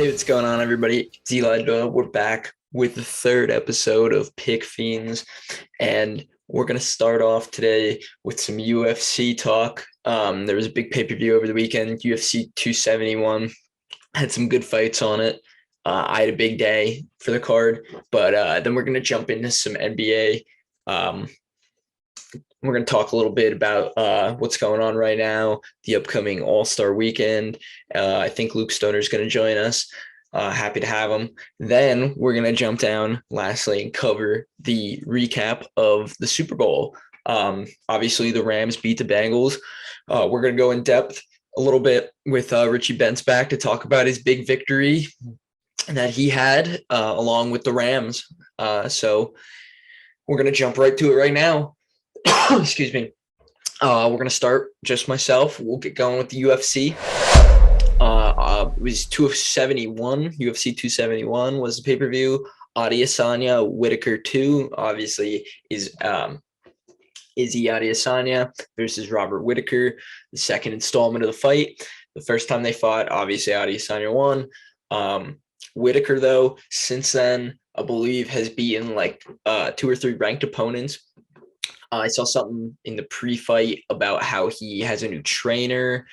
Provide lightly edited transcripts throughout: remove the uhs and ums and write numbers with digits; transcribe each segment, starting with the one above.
Hey, what's going on, everybody? It's Eli Doyle. We're back with the third episode of Pick Fiends, and we're going to start off today with some UFC talk. There was a big pay-per-view over the weekend, UFC 271. Had some good fights on it. I had a big day for the card, but then we're going to jump into some NBA. We're going to talk a little bit about what's going on right now, the upcoming All-Star weekend. I think Luke Stoner is going to join us. Happy to have him. Then we're going to jump down lastly and cover the recap of the Super Bowl. Obviously, the Rams beat the Bengals. We're going to go in depth a little bit with Richie Bentz back to talk about his big victory that he had along with the Rams. So we're going to jump right to it right now. Excuse me. We're going to start just myself. We'll get going with the UFC. It was 271. UFC 271 was the pay-per-view. Adesanya Whitaker 2 obviously is Izzy Adesanya versus Robert Whitaker, the second installment of the fight. The first time they fought, obviously Adesanya won. Whitaker, though, since then, I believe has beaten like 2 or 3 ranked opponents. I saw something in the pre-fight about how he has a new trainer,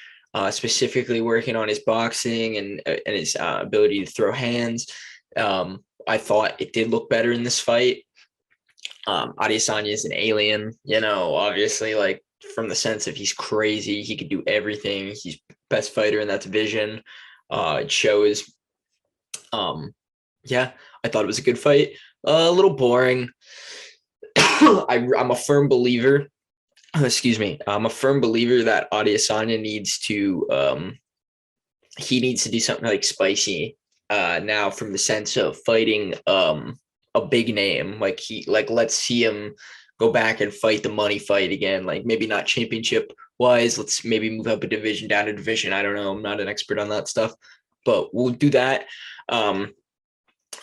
specifically working on his boxing and his ability to throw hands. I thought it did look better in this fight. Adesanya is an alien, obviously, like from the sense of he's crazy. He could do everything. He's best fighter in that division. It shows. Yeah, I thought it was a good fight. A little boring. I'm a firm believer. Excuse me. I'm a firm believer that Adesanya needs to do something like spicy now, from the sense of fighting a big name. Let's see him go back and fight the money fight again. Like maybe not championship wise. Let's maybe move up a division, down a division. I don't know. I'm not an expert on that stuff, but we'll do that.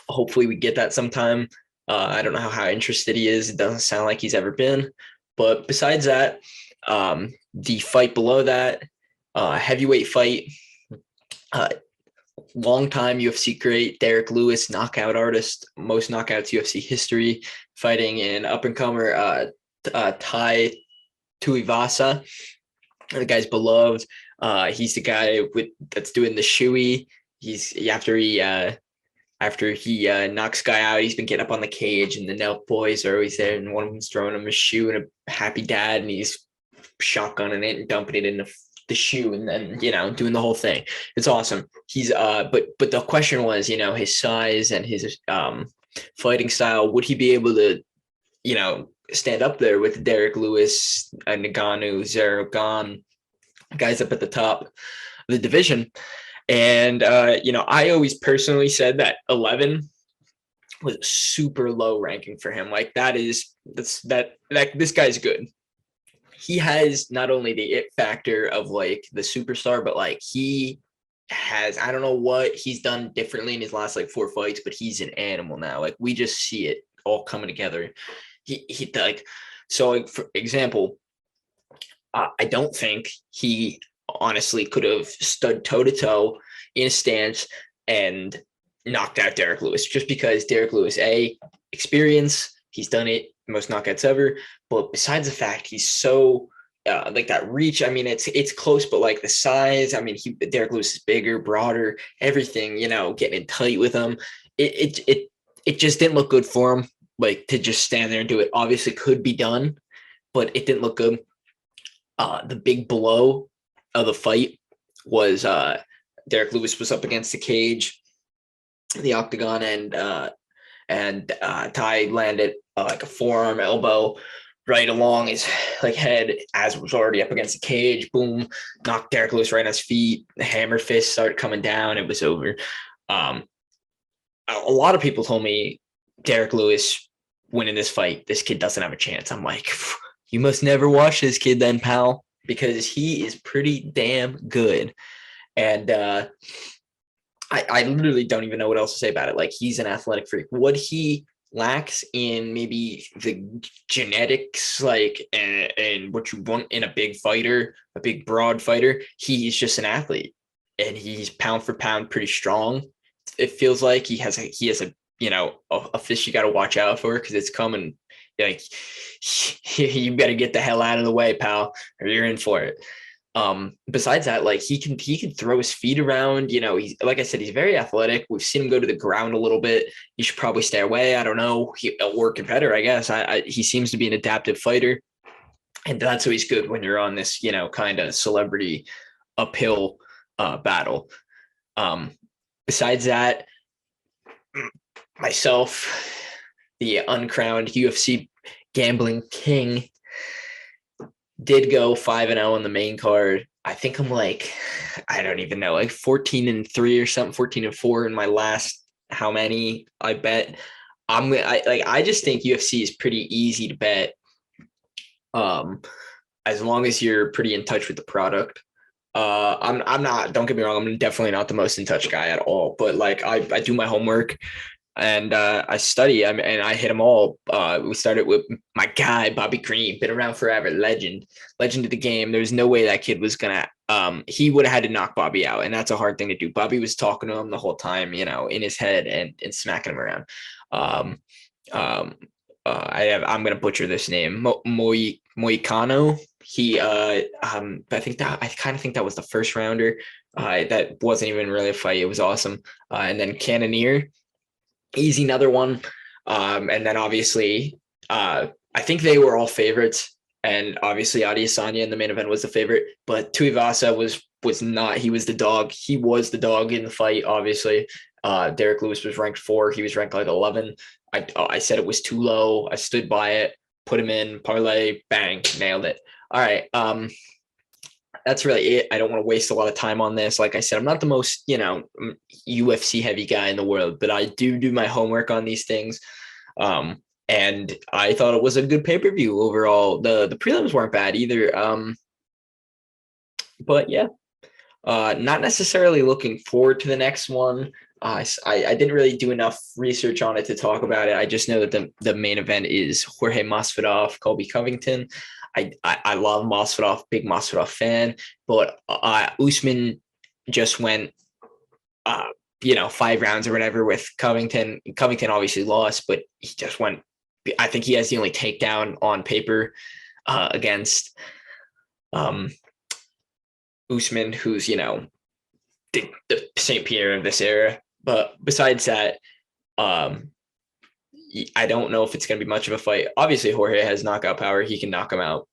Hopefully we get that sometime. I don't know how interested he is. It doesn't sound like he's ever been. But besides that, the fight below that, heavyweight fight, longtime UFC great, Derek Lewis, knockout artist, most knockouts UFC history, fighting an up-and-comer Tai Tuivasa. The guy's beloved. He's the guy that's doing the shoey. After he knocks guy out, he's been getting up on the cage, and the Nelk boys are always there, and one of them's throwing him a shoe and a happy dad, and he's shotgunning it and dumping it in the shoe, and then doing the whole thing. It's awesome. He's but the question was, his size and his fighting style. Would he be able to stand up there with Derek Lewis, Ngannou, Zaragan, guys up at the top of the division? And, I always personally said that 11 was a super low ranking for him. Like this guy's good. He has not only the it factor of like the superstar, but like he has, I don't know what he's done differently in his last like 4 fights, but he's an animal now. Like we just see it all coming together. He like, so like, for example, I don't think he honestly could have stood toe-to-toe in a stance and knocked out Derek Lewis, just because Derek Lewis, experience, he's done it, most knockouts ever. But besides the fact he's so like that reach, I mean, it's close, but like the size, I mean, Derek Lewis is bigger, broader, everything, getting in tight with him. It just didn't look good for him, like to just stand there and do it. Obviously could be done, but it didn't look good. The big blow of the fight was Derek Lewis was up against the cage, the octagon, and Ty landed like a forearm elbow right along his like head as was already up against the cage. Boom, knocked Derek Lewis right on his feet. The hammer fist started coming down. It was over. A lot of people told me Derek Lewis winning this fight, this kid doesn't have a chance. I'm like, you must never watch this kid then, pal, because he is pretty damn good. And I literally don't even know what else to say about it. Like, he's an athletic freak. What he lacks in maybe the genetics, like, and what you want in a big fighter, a big broad fighter, he's just an athlete, and he's pound for pound pretty strong. it feels like he has a a fish you got to watch out for because it's coming. Like you better get the hell out of the way, pal, or you're in for it. Besides that, like he can throw his feet around. He's, like I said, he's very athletic. We've seen him go to the ground a little bit. You should probably stay away. I don't know. Or competitor, I guess. He seems to be an adaptive fighter, and that's always good when you're on this, kind of celebrity uphill battle. Besides that, myself, the uncrowned UFC gambling king, did go 5-0 on the main card. I think I'm like, I don't even know, like 14-3 or something, 14-4 in my last how many I bet. I just think UFC is pretty easy to bet. As long as you're pretty in touch with the product. I'm not, don't get me wrong, I'm definitely not the most in touch guy at all, but like I do my homework and I study. And I hit them all. We started with my guy Bobby Green, been around forever, legend of the game. There's no way that kid was gonna. He would have had to knock Bobby out, and that's a hard thing to do. Bobby was talking to him the whole time, in his head and smacking him around. I'm gonna butcher this name, Moicano. He, I kind of think that was the first rounder. That wasn't even really a fight. It was awesome. And then Cannoneer. Easy, another one. And then obviously, I think they were all favorites. And obviously, Adesanya in the main event was the favorite. But Tuivasa was not. He was the dog. He was the dog in the fight, obviously. Derek Lewis was ranked 4. He was ranked like 11. I said it was too low. I stood by it, put him in, parlay, bang, nailed it. All right. That's really it. I don't want to waste a lot of time on this. Like I said, I'm not the most, UFC heavy guy in the world, but I do my homework on these things. And I thought it was a good pay-per-view overall. The prelims weren't bad either. But yeah, not necessarily looking forward to the next one. I didn't really do enough research on it to talk about it. I just know that the main event is Jorge Masvidal, Colby Covington. I love Masvidal, big Masvidal fan, but Usman just went, 5 rounds or whatever with Covington. Covington obviously lost, but he just went. I think he has the only takedown on paper against Usman, who's the St. Pierre of this era. But besides that, I don't know if it's going to be much of a fight. Obviously, Jorge has knockout power. He can knock him out.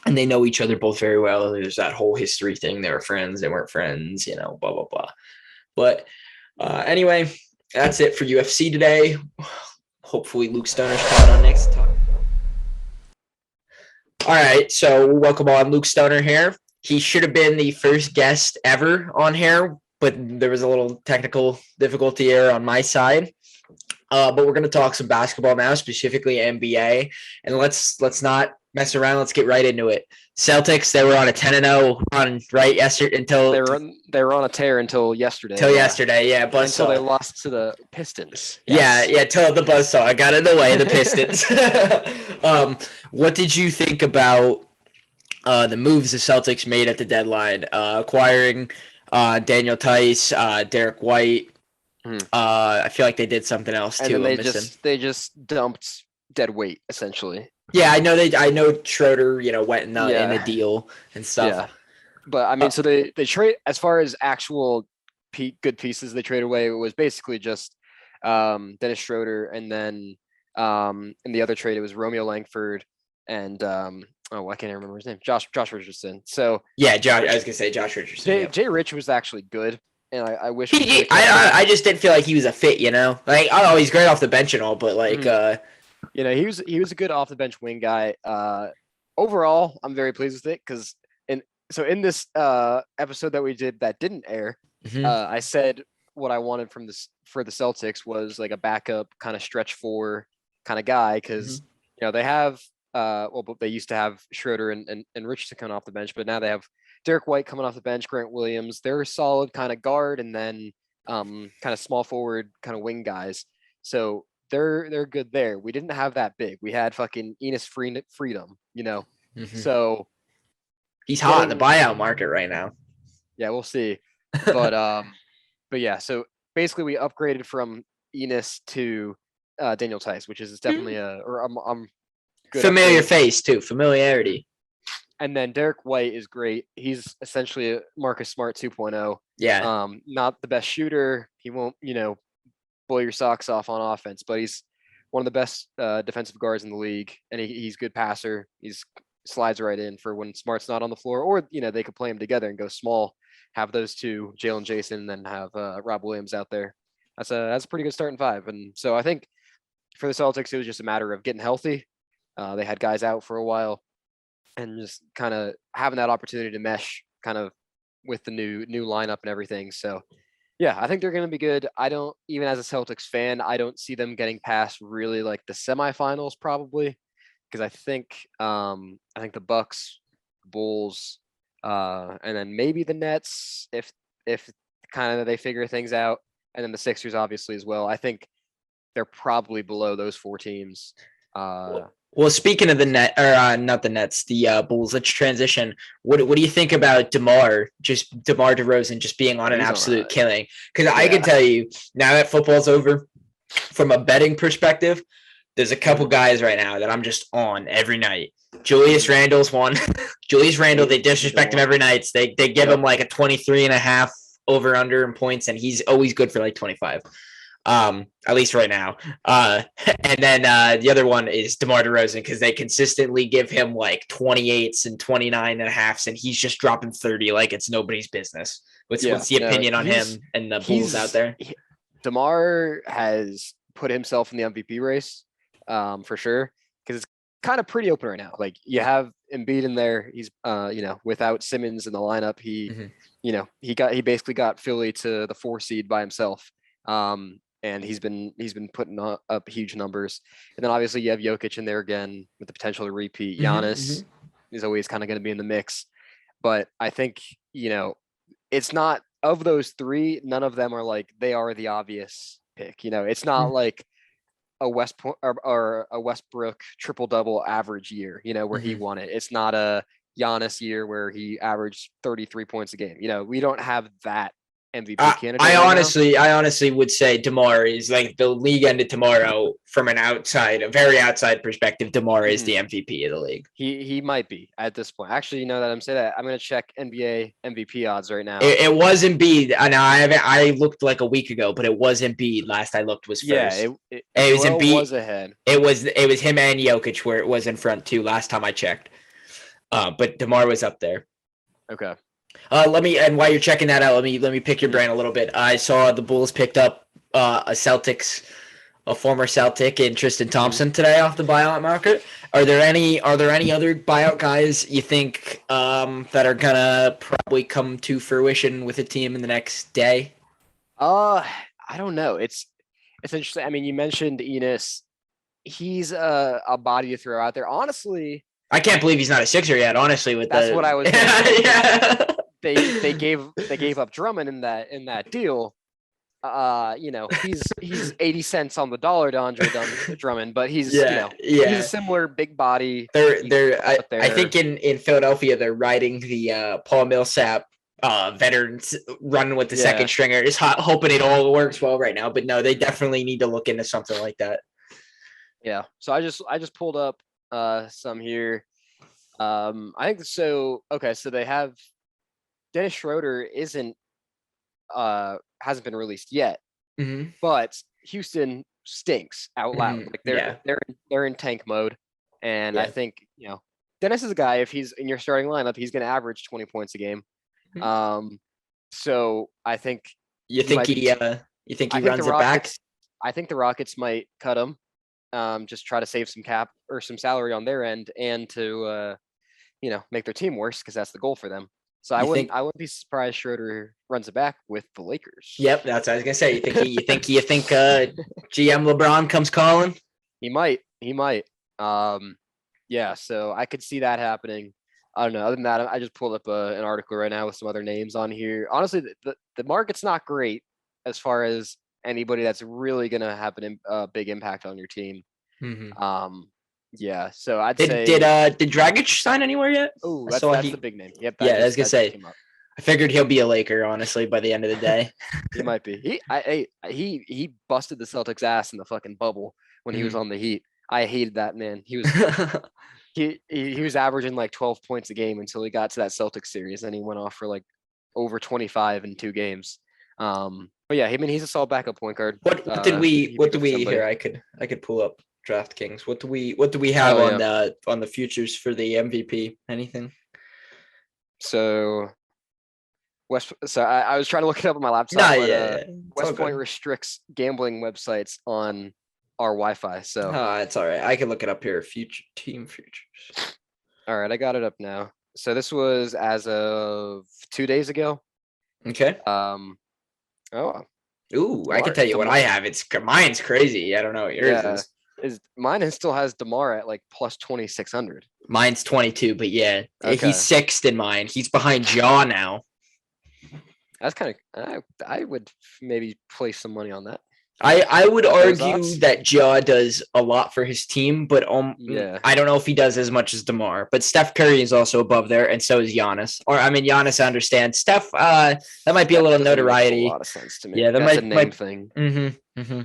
And they know each other both very well. There's that whole history thing. They were friends. They weren't friends, blah, blah, blah. But anyway, that's it for UFC today. Hopefully Luke Stoner's coming on next time. All right. So welcome on, Luke Stoner here. He should have been the first guest ever on here, but there was a little technical difficulty here on my side. But we're going to talk some basketball now, specifically NBA. And let's not mess around. Let's get right into it. Celtics, they were on a 10-0 run right yesterday until they were on a tear until yesterday. Yeah. Until they lost to the Pistons. Yes. Yeah. Till the buzzsaw. I got in the way. The Pistons. What did you think about the moves the Celtics made at the deadline, acquiring Daniel Tice, Derek White? I feel like they did something else too. And then they just dumped dead weight essentially. Yeah, I know Schroeder, went in a deal and stuff. Yeah. But I mean, so they trade, as far as actual good pieces they traded away, it was basically just Dennis Schroeder, and then in the other trade it was Romeo Langford and I can't remember his name. Josh Richardson. So yeah, I was gonna say Josh Richardson. Jay Rich was actually good. And I wish I just didn't feel like he was a fit, Like, oh, he's great off the bench and all, but like he was a good off the bench wing guy. Overall, I'm very pleased with it because in this episode that we did that didn't air, I said what I wanted for the Celtics was like a backup kind of stretch 4 kind of guy because they have they used to have Schroeder and Richardson coming off the bench, but now they have Derek White coming off the bench, Grant Williams. They're a solid kind of guard and then kind of small forward kind of wing guys. So they're good there. We didn't have that big. We had fucking Enes Freedom, So he's hot in the buyout market right now. Yeah, we'll see. But yeah, so basically we upgraded from Enos to Daniel Tice, which is definitely I'm good familiar upgrade. face too, familiarity. And then Derek White is great. He's essentially a Marcus Smart 2.0. Yeah. Not the best shooter. He won't, blow your socks off on offense, but he's one of the best defensive guards in the league, and he's good passer. He's slides right in for when Smart's not on the floor, or they could play him together and go small, have those two, Jalen Jason, and then have Rob Williams out there. That's a pretty good starting five. And so I think for the Celtics, it was just a matter of getting healthy. They had guys out for a while, and just kind of having that opportunity to mesh kind of with the new lineup and everything. So yeah, I think they're going to be good. I don't, even as a Celtics fan, I don't see them getting past really like the semifinals probably, because I think the Bucks, Bulls, and then maybe the Nets if kind of they figure things out, and then the Sixers obviously as well. I think they're probably below those four teams. Well, speaking of the net, or not the Nets, the Bulls. Let's transition. What do you think about DeMar DeRozan just being on an absolute killing? Because I can tell you now that football's over, from a betting perspective, there's a couple guys right now that I'm just on every night. Julius Randle's one. Julius Randle, they disrespect him every night. They give him like a 23.5 over under in points, and he's always good for like 25. At least right now. And then the other one is DeMar DeRozan, because they consistently give him like 28s and 29.5s, and he's just dropping 30 like it's nobody's business. What's the opinion on him and the Bulls out there? DeMar has put himself in the MVP race, for sure, because it's kind of pretty open right now. Like, you have Embiid in there. He's without Simmons in the lineup, he basically got Philly to the 4 seed by himself. And he's been putting up huge numbers. And then obviously you have Jokic in there again with the potential to repeat. Giannis is always kind of going to be in the mix. But I think, it's not, of those 3, none of them are like, they are the obvious pick. It's not like a a Westbrook triple-double average year, where he won it. It's not a Giannis year where he averaged 33 points a game. We don't have that MVP candidate. I honestly would say DeMar is, like, the league ended tomorrow from a very outside perspective. DeMar is the MVP of the league. He might be at this point. Actually, that I'm saying that, I'm going to check NBA MVP odds right now. It was Embiid. I looked like a week ago, but it was Embiid. Last I looked was first. Yeah, it was Embiid. Was ahead. It was him and Jokic where it was in front too. Last time I checked, but DeMar was up there. Okay. And while you're checking that out, let me pick your brain a little bit. I saw the Bulls picked up a former Celtic in Tristan Thompson today off the buyout market. Are there any other buyout guys you think that are gonna probably come to fruition with a team in the next day? I don't know. It's interesting. I mean, you mentioned Enos. He's a body to throw out there. Honestly, I can't believe he's not a Sixer yet. Honestly, that's what I was. Yeah. They gave up Drummond in that deal. He's 80 cents on the dollar to Andre Drummond, but he's he's a similar big body. I think in Philadelphia they're riding the Paul Millsap veterans running with the second stringer, just hoping it all works well right now. But no, they definitely need to look into something like that. Yeah. So I just pulled up some here. I think so. Okay, so they have Dennis Schroeder hasn't been released yet, but Houston stinks out loud. Like they're in tank mode, and I think Dennis is a guy. If he's in your starting lineup, he's going to average 20 points a game. So I think he runs it back. I think the Rockets might cut him. Just try to save some cap or some salary on their end, and to make their team worse, because that's the goal for them. So I wouldn't be surprised Schroeder runs it back with the Lakers. Yep, that's what I was gonna say. You think GM LeBron comes calling? He might. Yeah, so I could see that happening. I don't know. Other than that, I just pulled up an article right now with some other names on here. Honestly, the market's not great as far as anybody that's really gonna have a big impact on your team. Yeah, so I'd say did Dragic sign anywhere yet? Oh, that's the big name. Yep. I was gonna say. I figured he'll be a Laker, honestly, by the end of the day. He might be. He busted the Celtics ass in the fucking bubble when he was on the Heat. I hated that man. He was he was averaging like 12 points a game until he got to that Celtics series, and he went off for like over 25 in 2 games. But yeah, I mean, he's a solid backup point guard. What did we here? I could pull up DraftKings. What do we have on the futures for the MVP? Anything? So I was trying to look it up on my laptop. West Point restricts gambling websites on our Wi-Fi. So it's all right. I can look it up here. Future team futures. All right, I got it up now. So this was as of 2 days ago. Okay. I can tell you what I have. Mine's crazy. I don't know what yours is. Mine still has DeMar at like plus 2,600. Mine's 22, but yeah, he's sixth in mine. He's behind Jaw now. That's kind of. I would maybe place some money on that. I would argue that Jaw does a lot for his team, but I don't know if he does as much as DeMar. But Steph Curry is also above there, and so is Giannis. Giannis, I understand. Steph, that might be a little notoriety. Makes a lot of sense to me. Yeah, that's a name thing. Mm-hmm.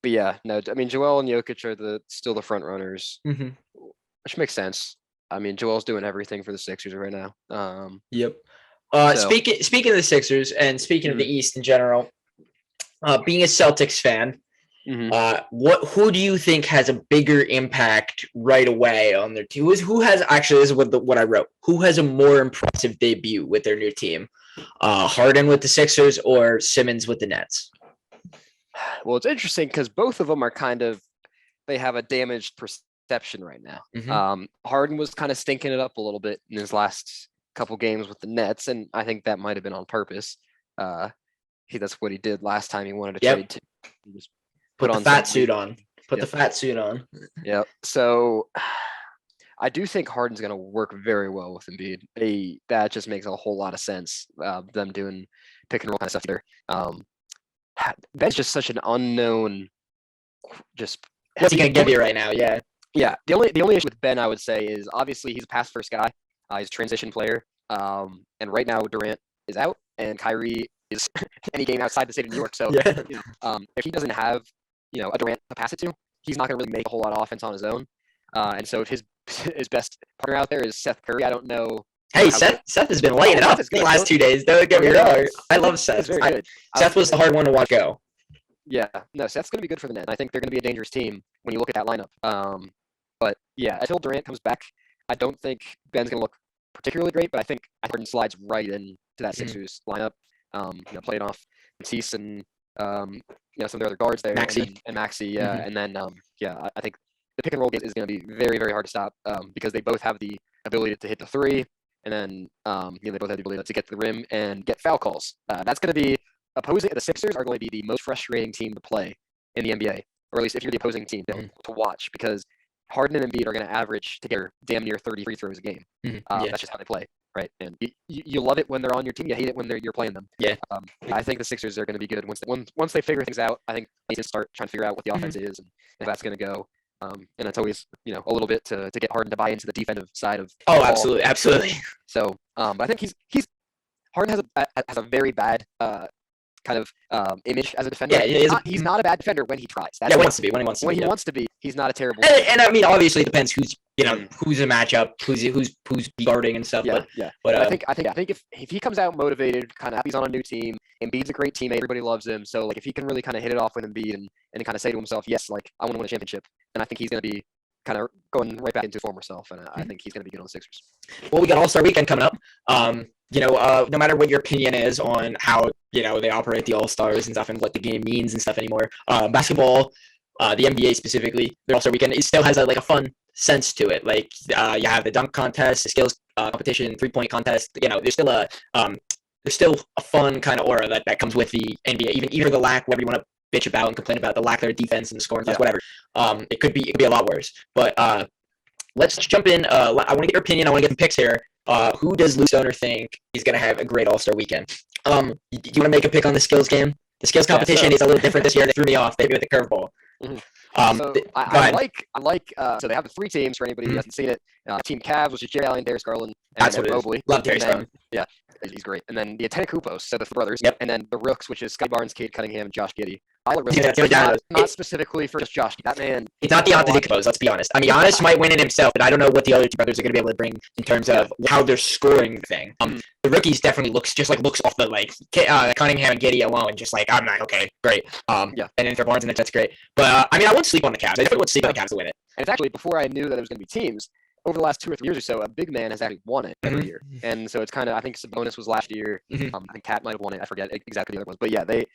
But yeah, no. I mean, Joel and Jokic are still the front runners, which makes sense. I mean, Joel's doing everything for the Sixers right now. Yep. Speaking of the Sixers and speaking of the East in general. Being a Celtics fan, who do you think has a bigger impact right away on their team? Who has actually? This is what I wrote. Who has a more impressive debut with their new team? Harden with the Sixers or Simmons with the Nets? Well, it's interesting because both of them are they have a damaged perception right now. Harden was kind of stinking it up a little bit in his last couple games with the Nets, and I think that might have been on purpose. That's what he did last time he wanted to trade to. He just put the fat suit on. The fat suit on. Yeah. So I do think Harden's going to work very well with Embiid. That just makes a whole lot of sense. Them doing pick and roll kind of stuff there. Ben's just such an unknown. Just what's he going to give you right now? Yeah. Yeah. The only issue with Ben, I would say, is obviously he's a pass first guy. He's a transition player. And right now Durant is out and Kyrie is any game outside the state of New York. So if he doesn't have a Durant to pass it to, he's not going to really make a whole lot of offense on his own. And so if his best partner out there is Seth Curry, I don't know. Hey, Seth has been lighting it up the last 2 days. Don't get me wrong. I love Seth. Seth was the hard one to watch go. Yeah, no, Seth's going to be good for the Nets. I think they're going to be a dangerous team when you look at that lineup. But yeah, until Durant comes back, I don't think Ben's going to look particularly great. But I think Harden slides right into that Sixers lineup. Playing off Matisse and some of the other guards there, and Maxey, and then I think the pick and roll game is going to be very, very hard to stop because they both have the ability to hit the three, and then they both have the ability to get to the rim and get foul calls. That's going to be the Sixers are going to be the most frustrating team to play in the NBA, or at least if you're the opposing team to watch, because Harden and Embiid are going to average together damn near 30 free throws a game. That's just how they play. Right, and you love it when they're on your team. You hate it when you're playing them. Yeah, I think the Sixers are going to be good once they figure things out. I think they need to start trying to figure out what the offense is and if that's going to go. And it's always a little bit to get Harden to buy into the defensive side of. Oh, absolutely. So, I think Harden has a very bad kind of image as a defender. Yeah, he's not a bad defender when he tries. When he wants to be. When he wants to be, he's not a terrible. And I mean, obviously, it depends who's a matchup, who's guarding and stuff. But I think if he comes out motivated, kind of he's on a new team. Embiid's a great teammate. Everybody loves him. So if he can really kind of hit it off with Embiid and kind of say to himself, yes, I want to win a championship, then I think he's going to be kind of going right back into former self, and I think he's going to be good on the Sixers. Well, we got All-Star Weekend coming up. No matter what your opinion is on how they operate the All-Stars and stuff and what the game means and stuff anymore, basketball, the NBA specifically, the All-Star Weekend, it still has a fun sense to it. Like you have the dunk contest, the skills competition, 3-point contest. There's still a fun kind of aura that comes with the NBA, even the lack, whatever you want to bitch about and complain about, the lack of their defense and the scoring, whatever. It could be a lot worse. But let's jump in. I want to get your opinion. I want to get some picks here. Who does Luke Stoner think is going to have a great All-Star Weekend? Do you want to make a pick on the skills game? The skills competition is a little different this year. They threw me off. They did with the curveball. I like. So they have the 3 teams for anybody who hasn't seen it. Team Cavs, which is Jerry Allen, Darius Garland, and Mobley. Love Darius Garland. Yeah. great. And then the Atenakupos, so the brothers. Yep. And then the Rooks, which is Scotty Barnes, Cade Cunningham, and Josh Giddey. I like Yeah, Rooks, not specifically for just Josh. That man. It's not the Antetokounmpos, let's be honest. I mean, Giannis might win it himself, but I don't know what the other two brothers are going to be able to bring in terms of how they're scoring thing. The rookies definitely looks off the Cunningham and Giddey alone, just like I'm like, okay, great. And then for Barnes and that's great. But I mean, I wouldn't sleep on the Cavs. I definitely wouldn't sleep on the Cavs to win it. And it's actually before I knew that it was going to be teams. Over the last 2 or 3 years or so, a big man has actually won it every year, and so it's kind of. I think Sabonis was last year. I think Cat might have won it. I forget exactly the other ones, but yeah, the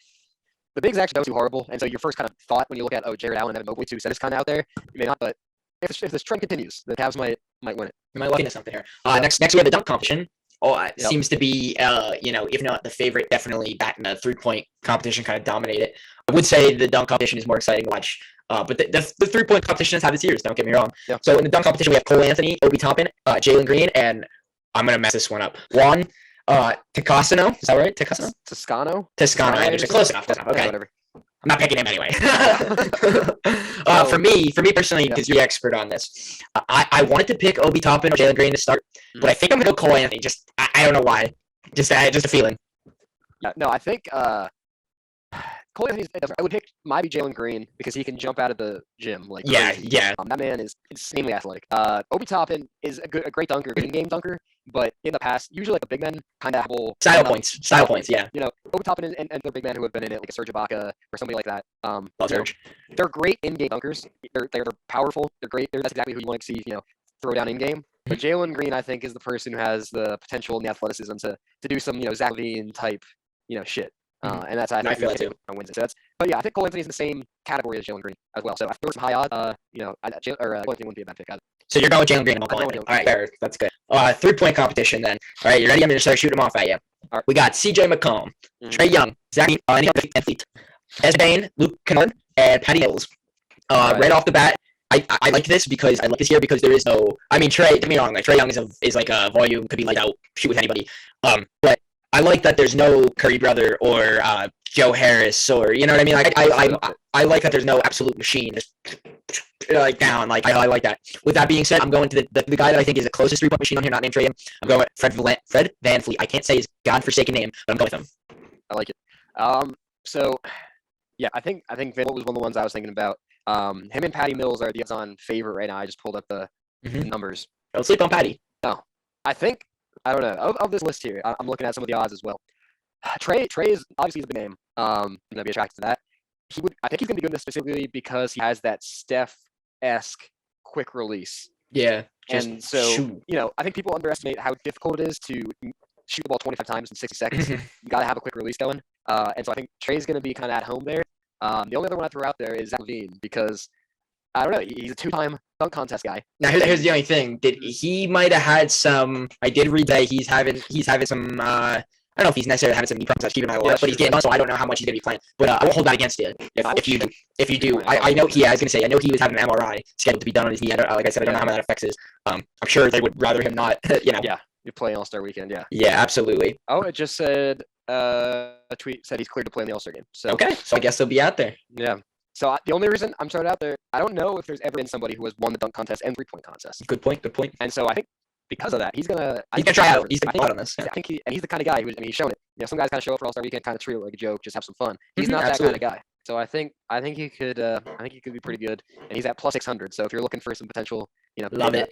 bigs actually don't too horrible. And so your first kind of thought when you look at Jared Allen and Evan Mobley too, so it's kind of out there. You may not, but if this trend continues, the Cavs might win it. We might look into something here. Next we have the dunk competition. It seems to be if not the favorite, definitely that in the 3-point competition kind of dominate it. I would say the dunk competition is more exciting to watch. But the 3-point competition has had its years, don't get me wrong. Yeah. So in the dunk competition, we have Cole Anthony, Obi Toppin, Jalen Green, and I'm going to mess this one up. Juan Toscano. Is that right? Toscano? Toscano. Close enough. Okay. Whatever. I'm not picking him anyway. For me personally, because you're the expert on this, I wanted to pick Obi Toppin or Jalen Green to start, but I think I'm going to go Cole Anthony. I don't know why. Just a feeling. Yeah, no, I think Cole Anthony. I would pick maybe Jalen Green because he can jump out of the gym like crazy. Yeah. That man is insanely athletic. Obi Toppin is a great dunker, good in-game dunker, but in the past, usually like the big men kind of have style points. Yeah. You know, Obi Toppin and the big men who have been in it, like a Serge Ibaka or somebody like that. Serge. They're great in-game dunkers. They're powerful. They're great. That's exactly who you want to see. Throw down in-game. But Jalen Green, I think, is the person who has the potential and the athleticism to do some Zach LaVine type shit. And that's I feel like too. Wins it. So but yeah, I think Cole Anthony's in the same category as Jalen Green as well. So if there was some high odds, Cole Anthony wouldn't be a bad pick either. So you're going with Jalen Green and Cole Anthony. All right, fair. That's good. 3-point competition then. All right, you ready? I'm going to start shooting them off at you. All right. We got CJ McCollum, Trae Young, Zach Athlete, Esbane, Luke Kennard, and Patty Mills. Right off the bat, I like this because I like this here because there is no. I mean, Trae. Don't get me wrong. Like Trae Young is like a volume, could be light out, shoot with anybody. But I like that there's no Curry brother or Joe Harris or you know what I mean. Like I like that there's no absolute machine just like down. Like I like that. With that being said, I'm going to the guy that I think is the closest 3-point machine on here, not named Trae. I'm going with Fred VanVleet. I can't say his godforsaken name, but I'm going with him. I like it. So yeah, I think VanVleet was one of the ones I was thinking about. Him and Patty Mills are the odds-on favorite right now. I just pulled up the numbers. Don't sleep on Patty. No, I don't know. Of this list here, I'm looking at some of the odds as well. Trae is obviously a big name. I'm gonna be attracted to that. I think he's gonna be good specifically because he has that Steph-esque quick release. Yeah. And so shoot. I think people underestimate how difficult it is to shoot the ball 25 times in 60 seconds. You got to have a quick release going. And so I think Trae's gonna be kind of at home there. The only other one I throw out there is Zach LaVine because I don't know. He's a 2-time dunk contest guy. Now here's the only thing. He might have had some? I did read that he's having some. I don't know if he's necessarily having some knee problems. Keeping an eye on, but he's getting so I don't know how much he's gonna be playing. But I won't hold that against you if you do. I know I was gonna say I know he was having an MRI scheduled to be done on his knee. Like I said, I don't know how that affects his. I'm sure they would rather him not. Yeah, you play All-Star Weekend. Yeah. Yeah, absolutely. Oh, it just said a tweet said he's cleared to play in the All-Star game. So okay, so I guess he'll be out there. Yeah. So the only reason I'm throwing it out there, I don't know if there's ever been somebody who has won the dunk contest and 3-point contest. Good point. And so I think because of that, he's gonna try out. He's gonna try out on this. Yeah. I think he's the kind of guy he's shown it. Some guys kind of show up for All-Star Weekend, kind of treat it like a joke, just have some fun. He's not that kind of guy. So I think he could be pretty good, and he's at plus 600. So if you're looking for some potential, love it.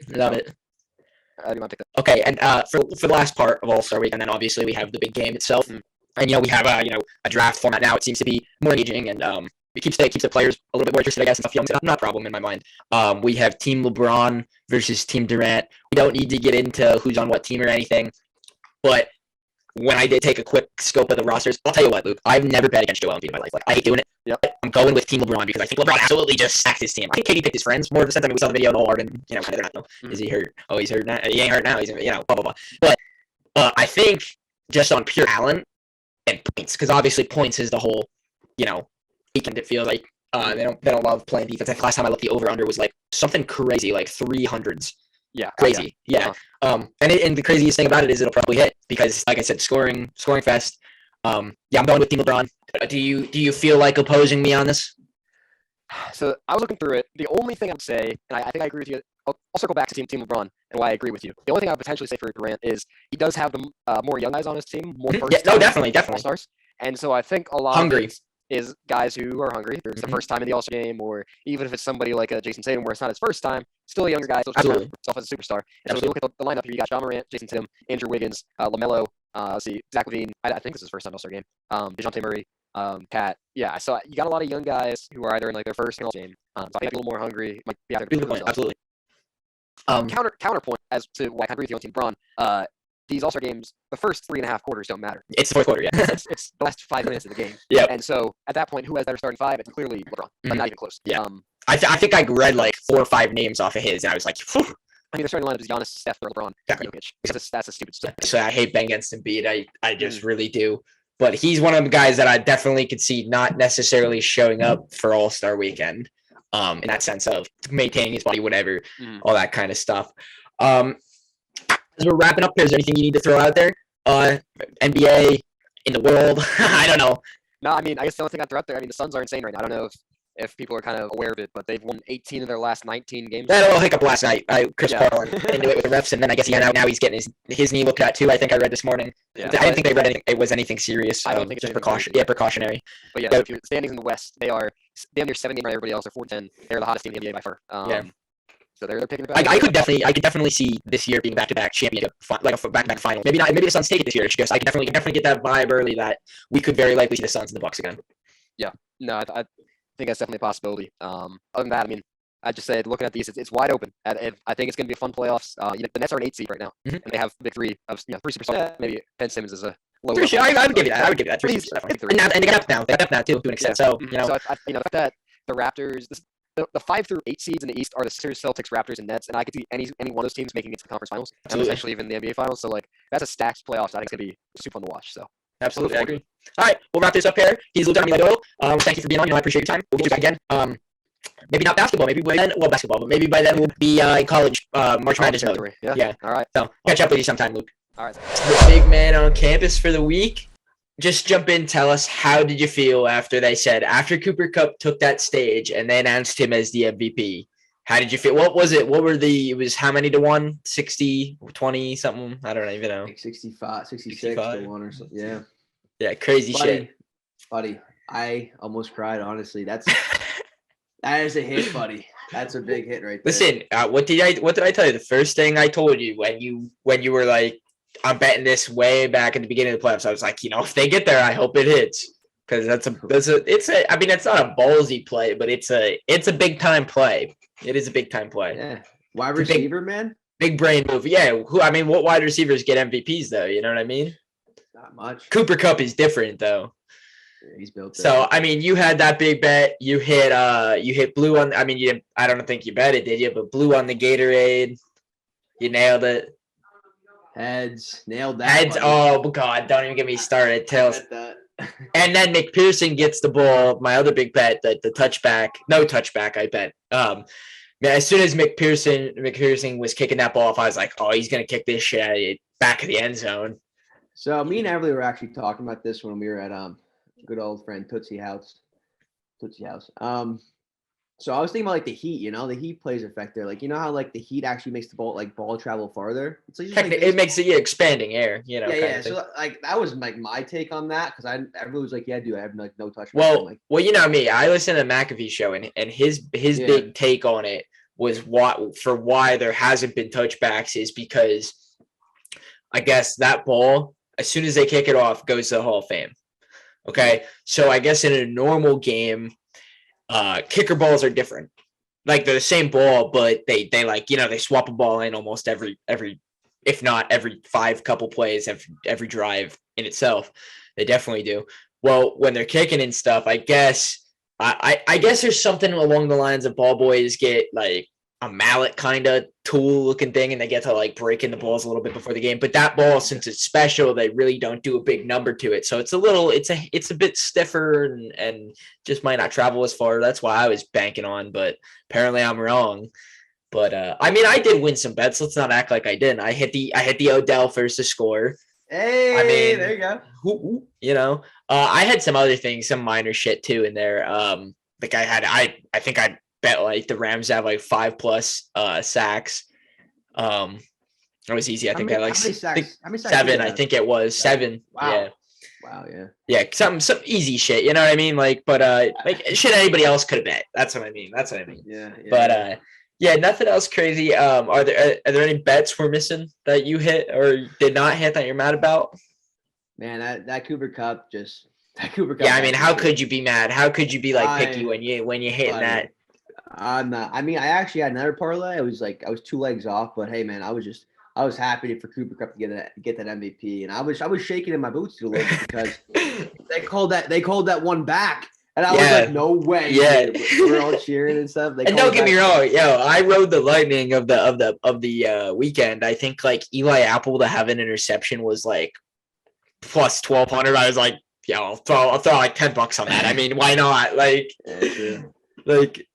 I do want to pick that. Okay, and for the last part of All-Star Weekend, then obviously we have the big game itself. And we have a draft format now. It seems to be more engaging and it keeps the players a little bit more interested, I guess, and stuff. Not a problem in my mind. We have Team LeBron versus Team Durant. We don't need to get into who's on what team or anything, but when I did take a quick scope of the rosters, I'll tell you what, Luke, I've never bet against Joel Embiid in my life. Like I hate doing it. Yep. I'm going with Team LeBron because I think LeBron absolutely just stacked his team. I think KD picked his friends more of a sense. I mean, we saw the video of the whole Harden, kind of they're not. Is he hurt? Oh, he's hurt now. He ain't hurt now. He's blah blah blah. But I think just on pure talent and points, because obviously points is the whole, weekend. It feels like they don't love playing defense. I think last time I looked, the over under was like something crazy, like 300s. Yeah, crazy. Yeah. And the craziest thing about it is it'll probably hit because, like I said, scoring fest. I'm going with Team LeBron. Do you feel like opposing me on this? So I was looking through it. The only thing I would say, and I think I agree with you. I'll circle back to Team LeBron and why I agree with you. The only thing I would potentially say for Durant is he does have the more young guys on his team, more first Yeah, no, definitely. All-Stars. And so I think a lot Hungry. of it is guys who are hungry. It's the first time in the All-Star game, or even if it's somebody like a Jason Tatum where it's not his first time, still a younger guy, still trying himself as a superstar. And so if you look at the lineup here, you got John Morant, Jason Tatum, Andrew Wiggins, LaMelo, let's see, Zach LaVine. I think this is his first time All-Star game. DeJounte Murray, Cat. Yeah, so you got a lot of young guys who are either in like their first game. So I think a little more hungry. Might be out there. Absolutely. Counterpoint as to why I agree with you on Team LeBron. These All-Star games, the first 3.5 quarters don't matter. It's the fourth quarter, yeah. it's the last 5 minutes of the game. Yeah. And so at that point, who has better starting five? It's clearly LeBron, but not even close. Yeah. I think I read like 4 or 5 names off of his, and I was like, phew. I mean, the starting lineup is Giannis, Steph, or LeBron, Jokic. That's a stupid stuff. So I hate betting against Embiid. I just really do. But he's one of the guys that I definitely could see not necessarily showing up for All-Star weekend. In that sense of maintaining his body, whatever, all that kind of stuff. As we're wrapping up here, is there anything you need to throw out there? NBA, in the world? I don't know. No, I mean, I guess the only thing I'd throw out there, I mean, the Suns are insane right now. I don't know if people are kind of aware of it, but they've won 18 of their last 19 games. That little hiccup last night. Chris Paul into it with the refs, and then I guess now he's getting his knee looked at too. I think I read this morning. Yeah, I didn't think they read it was anything serious. I don't think just precaution. Yeah, precautionary. But yeah, so if you're standings in the West, they are damn near 7 games right. Everybody else are 4-10. They're the hottest team in the NBA by far. So they're picking it back. I could definitely see this year being back-to-back championship, like a back-to-back final. Maybe not. Maybe the Suns take it this year. Because I can definitely get that vibe early that we could very likely see the Suns and the Bucks again. Yeah. No, I think that's definitely a possibility. Other than that, I mean, I just said looking at these, it's wide open. I think it's going to be a fun playoffs. The Nets are an 8 seed right now, and they have big three of 3 superstars. Maybe Ben Simmons is a low. I would give you that. I would give you that. 3 superstars. And they got depth now. They got depth now too to an extent. So So the fact that the Raptors. The 5 through 8 seeds in the East are the Sixers, Celtics, Raptors, and Nets, and I could see any one of those teams making it to the conference finals, and essentially even the NBA finals. So like that's a stacked playoffs. I think it's gonna be super fun to watch. So absolutely, I agree. All right, we'll wrap this up here. He's Lieutenant Doyle. Thank you for being on. I appreciate your time. We'll get you back again. Maybe not basketball. Maybe by then, basketball, but maybe by then we'll be in college March Madness mode. Yeah. All right. So catch up with you sometime, Luke. All right. The big man on campus for the week. Just jump in, tell us, how did you feel after they said, after Cooper Kupp took that stage and they announced him as the MVP? How did you feel? What was it? What were it was how many to 1? 60, 20, something? I don't even know. Like 65, 66 to 1 or something. Yeah. Yeah, crazy shit. Buddy, I almost cried, honestly. That is a hit, buddy. That's a big hit right there. Listen, what did I tell you? The first thing I told you when you were like, I'm betting this way back at the beginning of the playoffs. I was like, if they get there, I hope it hits, because I mean, it's not a ballsy play, but it's a big time play. It is a big time play. Yeah, wide receiver, man. Big brain move. Yeah, what wide receivers get MVPs though? You know what I mean? Not much. Cooper Kupp is different though. Yeah, he's built. So I mean, you had that big bet. You hit blue on. I mean, I don't think you bet it, did you? But blue on the Gatorade. You nailed it. Heads, nailed that. Heads. Buddy. Oh God! Don't even get me started. Tails. And then McPherson gets the ball. My other big bet, the touchback. No touchback. I bet. As soon as McPherson was kicking that ball off, I was like, oh, he's gonna kick this shit out of back of the end zone. So me and Everly were actually talking about this when we were at good old friend Tootsie House. So I was thinking about like the Heat, the Heat plays effect there. Like, how like the Heat actually makes the ball travel farther. It's like it makes it expanding air, Yeah. So like that was like my take on that, because everyone was like, yeah, dude, I have like no touch. Well, you know me, I listen to McAfee show, and his big take on it was why there hasn't been touchbacks is because I guess that ball, as soon as they kick it off, goes to the Hall of Fame. Okay, so I guess in a normal game, kicker balls are different. Like they're the same ball, but they like, they swap a ball in almost every if not every 5 couple plays, every drive in itself. They definitely do. Well, when they're kicking and stuff, I guess there's something along the lines of ball boys get like a mallet kind of tool looking thing, and they get to like break in the balls a little bit before the game. But that ball, since it's special, they really don't do a big number to it. So it's a bit stiffer and just might not travel as far. That's why I was banking on, but apparently I'm wrong. But I mean, I did win some bets. Let's not act like I didn't. I hit the Odell first to score. Hey, I mean, there you go. I had some other things, some minor shit too in there. like I think I bet like the Rams have like 5+ sacks. It was easy. I think they had like how many sacks? How many sacks 7. I think it was 7. Wow. Yeah. Wow. Yeah. Yeah, some easy shit, you know what I mean? Like, but like shit anybody else could have bet. That's what I mean. Yeah. But yeah, nothing else crazy. Are there any bets we're missing that you hit or did not hit that you're mad about? Man, that Cooper Cup. Yeah, I mean, how could you be mad? How could you be like picky when you hitting that? I'm not. I mean, I actually had another parlay. I was 2 legs off, but hey, man, I was happy for Cooper Cup to get that MVP, and I was shaking in my boots a little bit because they called that one back, and I was like, no way. Yeah, dude. We're all cheering and stuff. And don't get me wrong, I rode the lightning of the weekend. I think like Eli Apple to have an interception was like plus 1,200. I was like, yeah, I'll throw like $10 on that. I mean, why not? Like, like.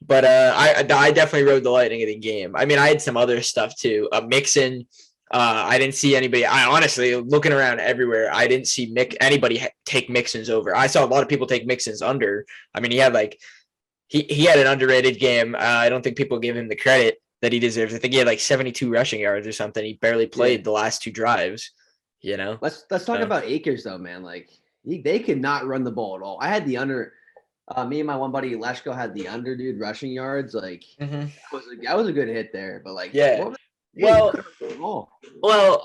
But I definitely rode the lightning of the game. I mean, I had some other stuff too. Mixon, I didn't see anybody. I honestly, looking around everywhere, I didn't see anybody take Mixon's over. I saw a lot of people take Mixon's under. I mean, he had he had an underrated game. I don't think people give him the credit that he deserves. I think he had like 72 rushing yards or something. He barely played the last 2 drives. You know. Let's talk about Akers though, man. Like they could not run the ball at all. I had the under. Me and my one buddy Leshko had the under, dude, rushing yards. Like that was a good hit there, but like well,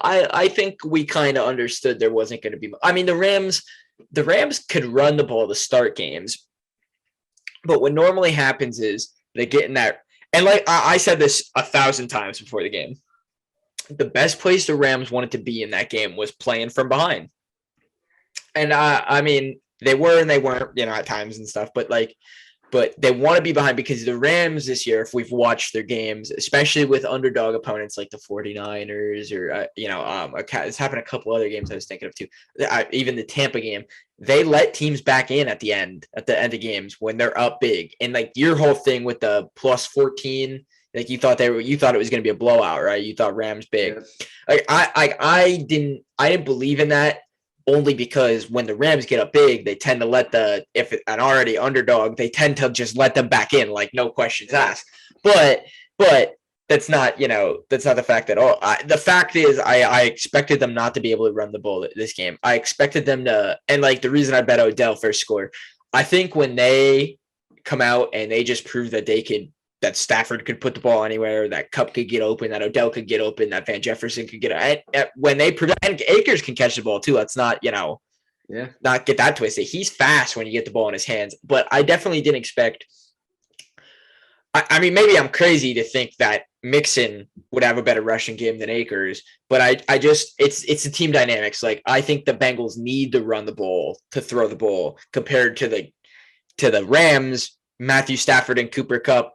I think we kind of understood there wasn't going to be. I mean, the Rams could run the ball to start games, but what normally happens is they get in that, and like I said this 1,000 times before the game, the best place the Rams wanted to be in that game was playing from behind, and I mean. They were and they weren't, you know, at times and stuff, but they want to be behind because the Rams this year, if we've watched their games, especially with underdog opponents like the 49ers or, it's happened a couple other games I was thinking of too. Even the Tampa game, they let teams back in at the end of games when they're up big. And like your whole thing with the plus 14, like you thought it was going to be a blowout, right? You thought Rams big. Yeah. Like I didn't believe in that. Only because when the Rams get up big, they tend to if an already underdog, they tend to just let them back in, like no questions asked. But that's not, that's not the fact at all. The fact is, I expected them not to be able to run the ball this game. I expected them to, and like the reason I bet Odell first score, I think when they come out and they just prove that Stafford could put the ball anywhere, that Kupp could get open, that Odell could get open, that Van Jefferson could get when they and Akers can catch the ball too. Let's not, not get that twisted. He's fast when you get the ball in his hands, but I definitely didn't expect. I mean, maybe I'm crazy to think that Mixon would have a better rushing game than Akers, but I just it's the team dynamics. Like I think the Bengals need to run the ball to throw the ball compared to the Rams. Matthew Stafford and Cooper Kupp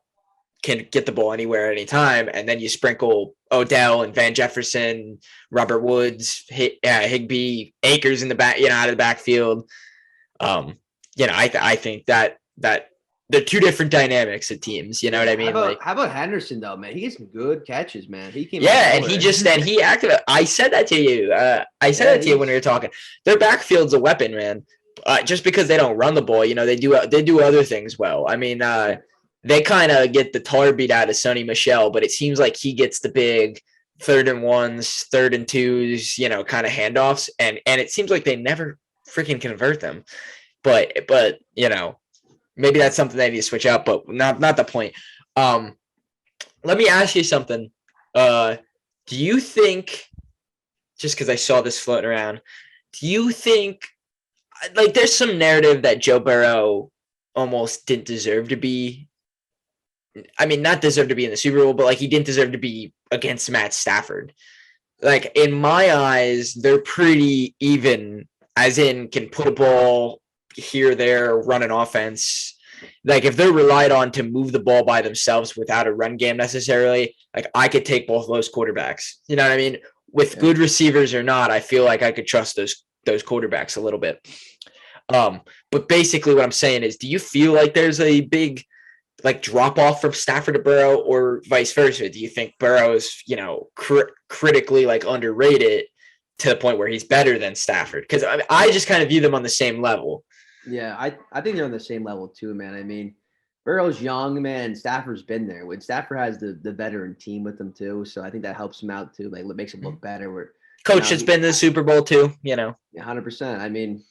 can get the ball anywhere at any time, and then you sprinkle Odell and Van Jefferson, Robert Woods, Higbee, Akers in the back, out of the backfield. I think that they're 2 different dynamics of teams. You know what I mean? How about Henderson though, man? He has some good catches, man. He came. Yeah, and he acted. I said that to you. To you when we were talking. Their backfield's a weapon, man. Just because they don't run the ball, they do other things well. I mean. They kind of get the tar beat out of Sonny Michel, but it seems like he gets the big 3rd and 1s, 3rd and 2s, kind of handoffs, and it seems like they never freaking convert them. But maybe that's something they need to switch up, but not the point. Let me ask you something. Do you think, just because I saw this floating around, do you think like there's some narrative that Joe Burrow almost didn't deserve to be? I mean, not deserve to be in the Super Bowl, but like he didn't deserve to be against Matt Stafford. Like in my eyes, they're pretty even, as in can put a ball here, there, run an offense. Like if they're relied on to move the ball by themselves without a run game necessarily, like I could take both those quarterbacks. You know what I mean? With good receivers or not, I feel like I could trust those quarterbacks a little bit. But basically what I'm saying is, do you feel like there's a big like drop off from Stafford to Burrow or vice versa? Do you think Burrow's, critically like underrated to the point where he's better than Stafford? Because I just kind of view them on the same level. Yeah, I think they're on the same level too, man. I mean, Burrow's young, man. Stafford's been there. When Stafford has the veteran team with him too, so I think that helps him out too. Like, it makes him look better. Where Coach has been to the Super Bowl too, you know. 100%. I mean,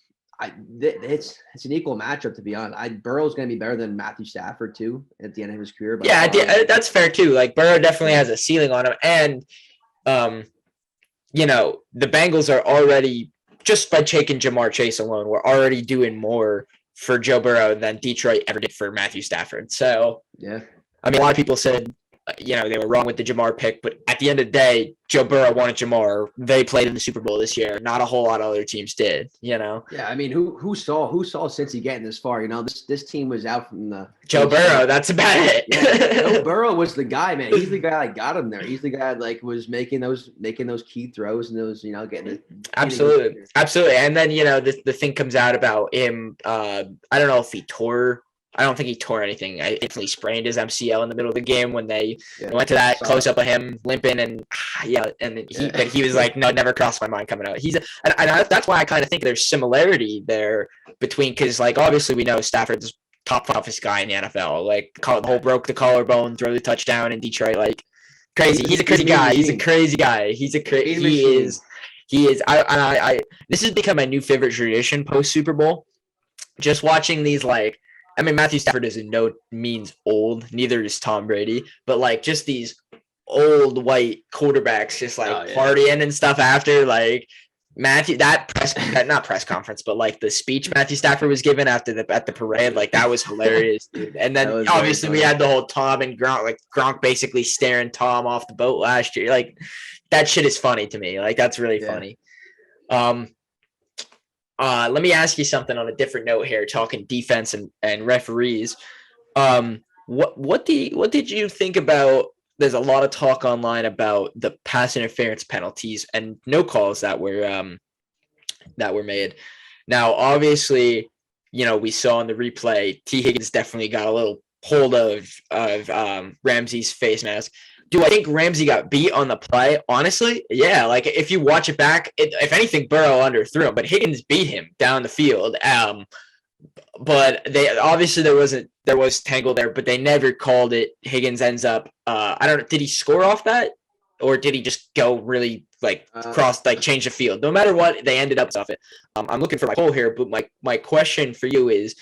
it's an equal matchup, to be honest. Burrow's going to be better than Matthew Stafford too at the end of his career. But yeah, that's fair too. Like Burrow definitely has a ceiling on him, and you know, the Bengals are already, just by taking Jamar Chase alone, we're already doing more for Joe Burrow than Detroit ever did for Matthew Stafford. So yeah, I mean, a lot of people said, you know, they were wrong with the Jamar pick, but at the end of the day, Joe Burrow wanted Jamar. They played in the Super Bowl this year. Not a whole lot of other teams did, you know. Yeah, I mean, who saw Cincy getting this far? You know, this team was out from the Joe Burrow. That's about it. Yeah, Joe Burrow was the guy, man. He's the guy that got him there. He's the guy that, like, was making those key throws and those, you know, getting it. Absolutely. And then, you know, the thing comes out about him. I don't know if he tore. I don't think he tore anything. I think he sprained his MCL in the middle of the game when they went to that close up of him limping, and but he was like, no, it never crossed my mind coming out. That's why I kind of think there's similarity there between, because like obviously we know Stafford's top toughest guy in the NFL. Like the whole broke the collarbone, throw the touchdown in Detroit, like crazy. He's a crazy guy. He's a crazy guy. He is. This has become my new favorite tradition post Super Bowl. Just watching these, like, I mean, Matthew Stafford is in no means old. Neither is Tom Brady. But, like, just these old white quarterbacks just, like, partying and stuff after. Like, Matthew, not press conference, but, like, the speech Matthew Stafford was given at the parade, like, that was hilarious, dude. And then, obviously, we had the whole Tom and Gronk, like, Gronk basically staring Tom off the boat last year. Like, that shit is funny to me. Like, that's really funny. Let me ask you something on a different note here, talking defense and referees. What did you think about? There's a lot of talk online about the pass interference penalties and no calls that were made. Now, obviously, you know, we saw in the replay, T. Higgins definitely got a little hold of Ramsey's face mask. Do I think Ramsey got beat on the play? Honestly, yeah. Like, if you watch it back, if anything, Burrow underthrew him, but Higgins beat him down the field. But they obviously there was tangle there, but they never called it. Higgins ends up. I don't know. Did he score off that, or did he just go really change the field? No matter what, they ended up off it. I'm looking for my poll here, but my question for you is.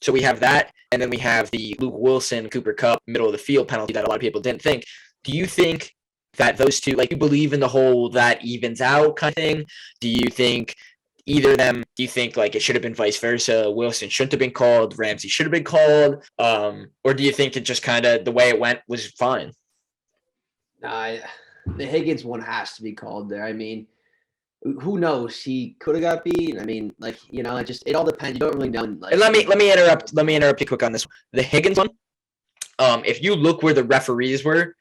So we have that, and then we have the Luke Wilson, Cooper Kupp, middle of the field penalty that a lot of people didn't think. Do you think that those two, like, you believe in the whole that evens out kind of thing? Do you think either of them, do you think, like, it should have been vice versa? Wilson shouldn't have been called, Ramsey should have been called, or do you think it just kind of, the way it went was fine? The Higgins one has to be called there. I mean, who knows? He could have got beat. I mean, like, you know, it all depends. You don't really know. Like, let me interrupt you quick on this one. The Higgins one. If you look where the referees were,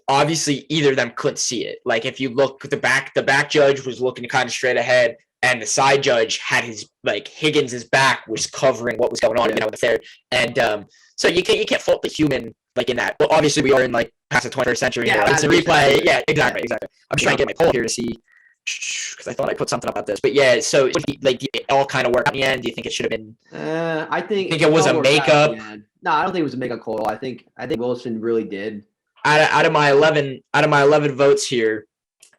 obviously either of them couldn't see it. Like, if you look, the back judge was looking kind of straight ahead, and the side judge had Higgins' back was covering what was going on, you know, there. And so you can't fault the human, like, in that. Well, obviously we are in, like, past the 21st century. Yeah, it's a replay. Yeah, exactly. I'm just trying to get my poll here to see. Because I thought I put something about this, but yeah. So, like, it all kind of worked out in the end. Do you think it should have been? I think it was a makeup. No, I don't think it was a makeup call. I think Wilson really did. Out of my 11 votes here,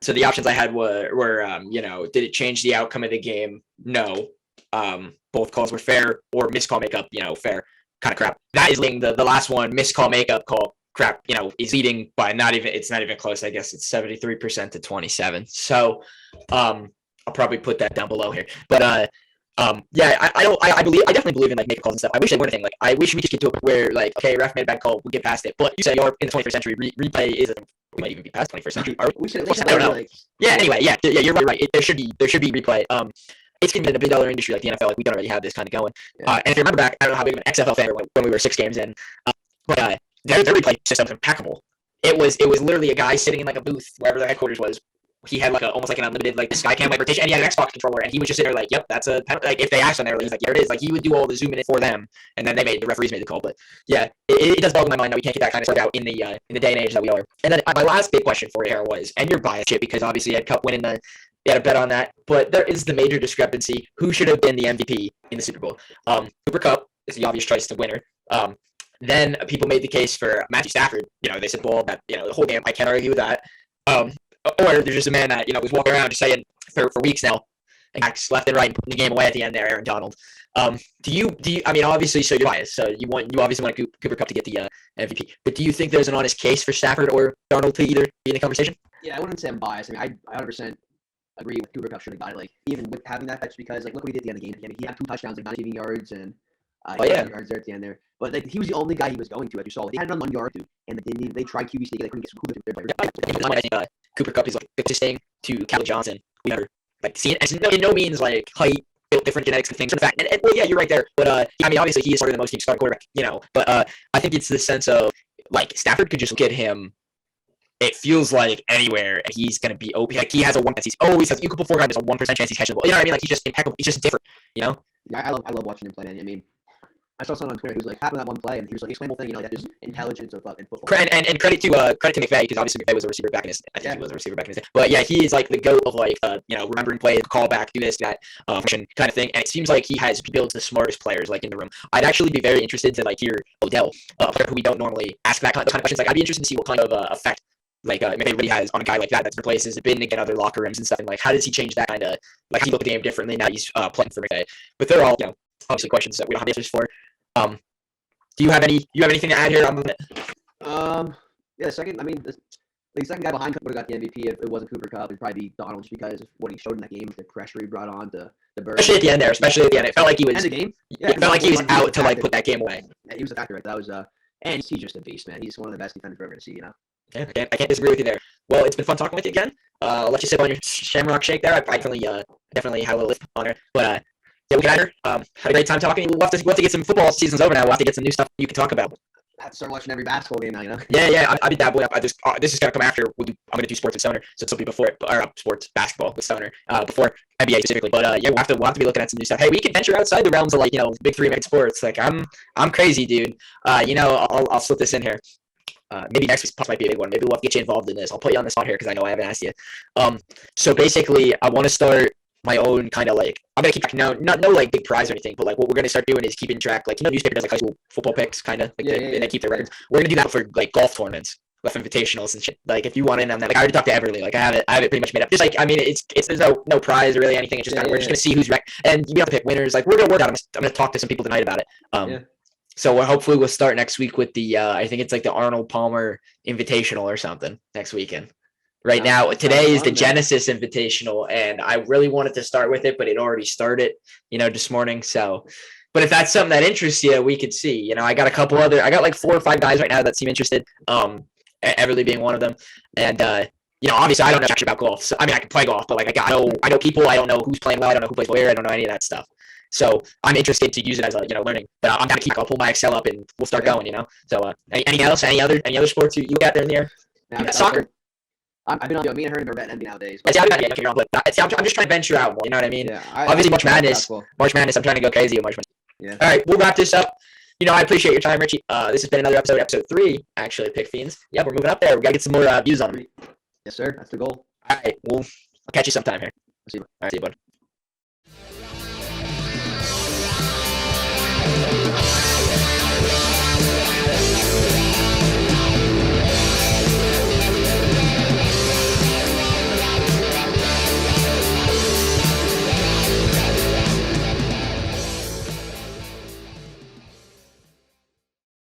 so the options I had were you know, did it change the outcome of the game? No. Both calls were fair, or miscall makeup. You know, fair kind of crap. That is leading the last one, miscall makeup call. Crap, you know, is leading by it's not even close. I guess it's 73% to 27%. So, I'll probably put that down below here. But yeah, I definitely believe in, like, make calls and stuff. I wish they would anything. Like, I wish we just get to a point where, like, okay, ref made a bad call, we'll get past it. But you say you're in the 21st century. Replay we might even be past 21st century. We should I don't know. Like, yeah. Anyway, yeah, you're right. There should be replay. It's going to be a $1 billion industry like the NFL. Like, we don't already have this kind of going. And if you remember back, I don't know how big of an XFL fan when we were 6 games in. But their replay system is impeccable. It was literally a guy sitting in, like, a booth wherever their headquarters was. He had, like, almost like an unlimited, like, Skycam like rotation, and he had an Xbox controller, and he would just sit there like, yep, that's a penalty. Like, if they asked on there, he's like, yeah, it is. Like, he would do all the zooming in for them, and then the referees made the call. But yeah, it does boggle my mind that we can't get that kind of stuff out in the day and age that we are. And then my last big question for you here was, and you're biased shit because obviously you had Cup winning We had a bet on that. But there is the major discrepancy. Who should have been the MVP in the Super Bowl? Cooper Kupp is the obvious choice to winner. Then people made the case for Matthew Stafford. They said, well, that the whole game. I can't argue with that. Or there's just a man that was walking around just saying for weeks now, and left and right and putting the game away at the end there, Aaron Donald. Do you? I mean, obviously, so you're biased. So you obviously want Cooper Kupp to get the MVP. But do you think there's an honest case for Stafford or Donald to either be in the conversation? Yeah, I wouldn't say I'm biased. I mean, I 100% agree with Cooper Kupp should have got it. Like, even with having that, that's because look what he did at the end of the game. I mean, he had 2 touchdowns, 90 yards, and yards there at the end there. But he was the only guy he was going to, as you saw. They had him on 1 yard too, and they tried QB sneak. They couldn't get some cool. I think Cooper Kupp is just saying to Calvin Johnson. We never seen it. In no means height, built different genetics and things. In fact, and well, yeah, you're right there. But I mean, obviously, he is starting the most team starting quarterback. But I think it's the sense of Stafford could just look at him. It feels like anywhere he's going to be open. He has a 1%. He's always you could put 4 guys. There's a 1% chance he's catching the ball. You know what I mean? He's just impeccable. He's just different. Yeah, I love watching him play. I mean, I saw someone on Twitter who was having that one play, and he was explain the whole thing. That is intelligence of in football. And credit to McVay, because obviously McVay was a receiver back in his. I think he was a receiver back in his day. But yeah, he is the goat of remembering plays, call back, do this, that, kind of thing. And it seems like he builds the smartest players in the room. I'd actually be very interested to hear Odell, a player who we don't normally ask that kind of questions. I'd be interested to see what kind of effect McVay really has on a guy like that that's replaced has been to get other locker rooms and stuff. And how does he change that kind of how he look at the game differently now he's playing for McVay? But they're all obviously questions that we don't have answers for. Do you have anything to add here? Yeah, second. I mean, the second guy behind Kupp would have got the MVP if it wasn't Cooper Kupp. It'd probably be Donald, just because of what he showed in that game, the pressure he brought on to the Bird. Especially at the end there. It felt like he was. End the game. Yeah, it felt like he was out to put that game away. Yeah, he was a factor. Right? That was and he's just a beast, man. He's one of the best defenders we're ever going to see. Yeah, I can't disagree with you there. Well, it's been fun talking with you again. I'll let you sip on your Shamrock Shake there. I definitely had a little lip on her, but. Yeah, we got her. Had a great time talking. We'll have to get some football seasons over now. We'll have to get some new stuff you can talk about. I have to start watching every basketball game now, Yeah, I'll be dabbling up. This is gonna come after. I'm gonna do sports with Stoner, so it'll be before it, or sports basketball with Stoner, before NBA specifically. But yeah, we'll have to be looking at some new stuff. Hey, we can venture outside the realms of big 3 big sports. I'm crazy, dude. I'll slip this in here. Maybe next week's might be a big one. Maybe we'll have to get you involved in this. I'll put you on the spot here because I know I haven't asked you. So basically, I want to start my own kind of I'm gonna keep track. No big prize or anything, but what we're gonna start doing is keeping track. Newspaper does high school football picks, kind of they keep their records. We're gonna do that for golf tournaments, invitationals and shit. If you want in on that, I already talked to Everly. I have it pretty much made up. Just I mean, it's there's no prize or really anything. It's just we're just gonna see who's and you have to pick winners. We're gonna work out. I'm gonna talk to some people tonight about it. So hopefully we'll start next week with the I think it's the Arnold Palmer Invitational or something next weekend. Right now, today is the Genesis Invitational, and I really wanted to start with it, but it already started, this morning. So, but if that's something that interests you, we could see. I got a couple I got 4 or 5 guys right now that seem interested. Everly being one of them, and obviously I don't know much about golf. So I mean, I can play golf, but I know people. I don't know who's playing well. I don't know who plays where. I don't know any of that stuff. So I'm interested to use it as learning. But I'm gonna I'll pull my Excel up and we'll start going. So anything else? Any other sports you got there in the air? Soccer. I've been on me and her are betting NBA nowadays. I'm just trying to venture out more. You know what I mean? Yeah, obviously, March Madness. I'm trying to go crazy with March Madness. Yeah. All right, we'll wrap this up. I appreciate your time, Richie. This has been another episode 3, actually, Pick Fiends. Yeah, we're moving up there. We gotta get some more views on them. Yes, sir. That's the goal. All right, I'll catch you sometime here. See you. All right, see you, bud.